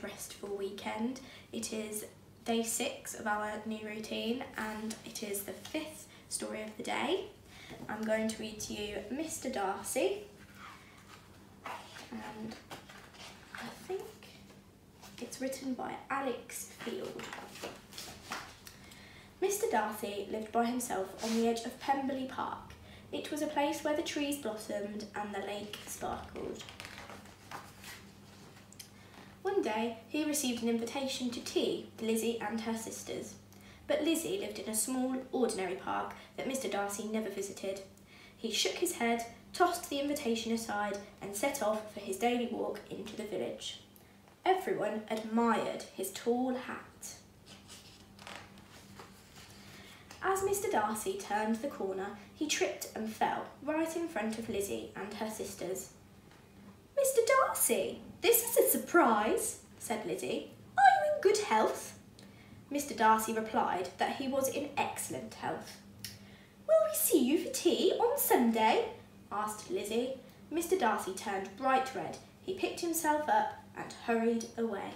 restful weekend. It is day 6 of our new routine and it is the 5th story of the day. I'm going to read to you Mr. Darcy, and I think it's written by Alex Field. Mr. Darcy lived by himself on the edge of Pemberley Park. It was a place where the trees blossomed and the lake sparkled. One day he received an invitation to tea with Lizzie and her sisters. But Lizzie lived in a small, ordinary park that Mr. Darcy never visited. He shook his head, tossed the invitation aside and set off for his daily walk into the village. Everyone admired his tall hat. As Mr. Darcy turned the corner, he tripped and fell right in front of Lizzie and her sisters. "Mr. Darcy, this is a surprise," said Lizzie. "Are you in good health?" Mr. Darcy replied that he was in excellent health. "Will we see you for tea on Sunday?" asked Lizzie. Mr. Darcy turned bright red. He picked himself up and hurried away.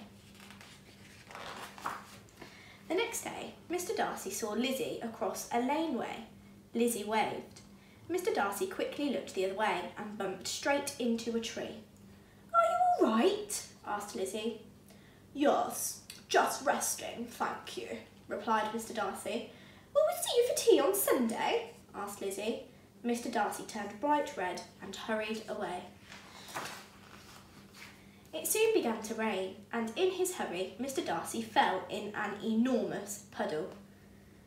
The next day, Mr. Darcy saw Lizzie across a laneway. Lizzie waved. Mr. Darcy quickly looked the other way and bumped straight into a tree. "Are you all right?" asked Lizzie. "Yes, just resting, thank you," replied Mr. Darcy. "Will we see you for tea on Sunday?" asked Lizzie. Mr. Darcy turned bright red and hurried away. It soon began to rain, and in his hurry, Mr. Darcy fell in an enormous puddle.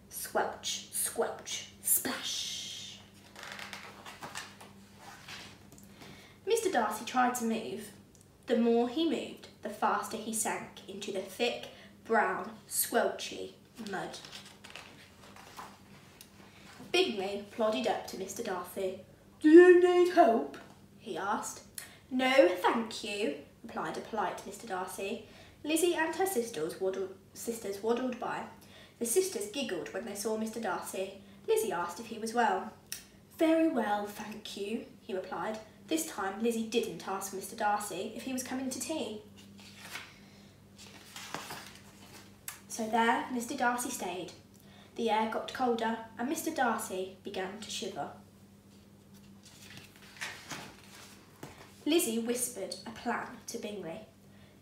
Squelch, squelch, splash. Mr. Darcy tried to move. The more he moved, the faster he sank into the thick, brown, squelchy mud. Bingley plodded up to Mr. Darcy. "Do you need help?" he asked. "No, thank you," replied a polite Mr. Darcy. Lizzie and her sisters waddled by. The sisters giggled when they saw Mr. Darcy. Lizzie asked if he was well. "Very well, thank you," he replied. This time Lizzie didn't ask Mr. Darcy if he was coming to tea. So there Mr. Darcy stayed. The air got colder and Mr. Darcy began to shiver. Lizzie whispered a plan to Bingley.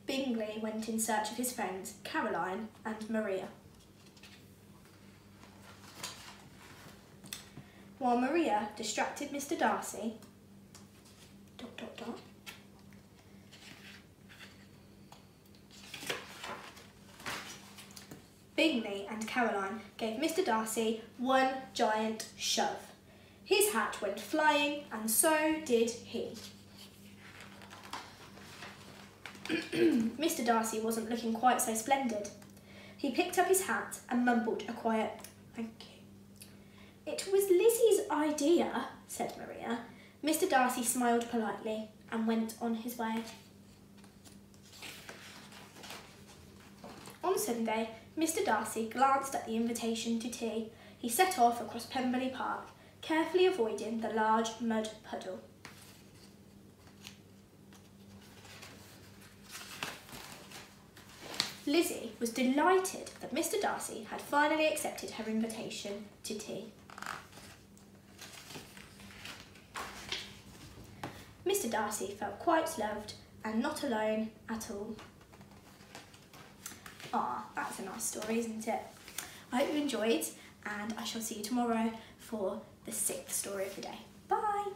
Bingley went in search of his friends Caroline and Maria. While Maria distracted Mr. Darcy, Bingley and Caroline gave Mr. Darcy one giant shove. His hat went flying and so did he. Mr. Darcy wasn't looking quite so splendid. He picked up his hat and mumbled a quiet "thank you." "It was Lizzie's idea," said Maria. Mr. Darcy smiled politely and went on his way. On Sunday, Mr. Darcy glanced at the invitation to tea. He set off across Pemberley Park, carefully avoiding the large mud puddle. Lizzie was delighted that Mr. Darcy had finally accepted her invitation to tea. Mr. Darcy felt quite loved and not alone at all. Ah, that's a nice story, isn't it? I hope you enjoyed, and I shall see you tomorrow for the 6th story of the day. Bye!